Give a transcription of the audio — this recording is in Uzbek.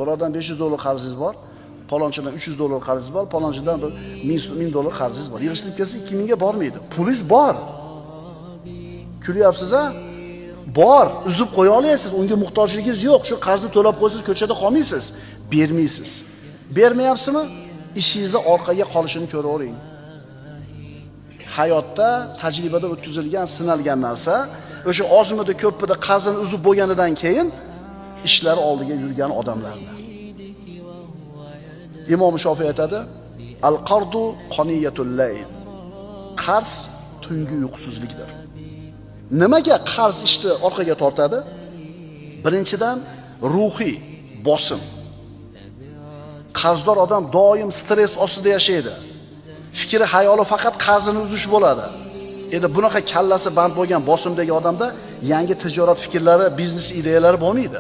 Birodardan $500 qarzingiz bor, palonchidan $300 qarzingiz bor, palonchidan $1000 qarzingiz bor. Yig'ishtirib kelsa 2000 ga bormaydi. Pulingiz bor. Kulyapsiz a? Bor, uzib qo'ya olasiz. Unga muhtojligingiz yo'q. Shu qarzni to'lab qo'ysiz, ko'chada qolmaysiz. Bermaysiz. Bermayapsizmi? Ishingizni orqaga qolishini ko'ravering. Hayotda tajribada o'tkazilgan, sinalgan narsa o'sha ozmida ko'ppida qarzini uzib bo'lganidan keyin ishlari oldiga yurgan odamlardir. Imom Shofiy aytadi: "Al-qardu qaniyatul layl." Qarz tungi uyqusizlikdir. Nimaga qarz ishni orqaga tortadi? Birinchidan ruhiy bosim. Qarzdor odam doim stress ostida yashaydi. Fikri, hayoli faqat qarzini uzish bo'ladi. Endi bunaqa kallasi band bo'lgan bosimdagi odamda yangi tijorat fikrlari, biznes ideyalari bo'lmaydi.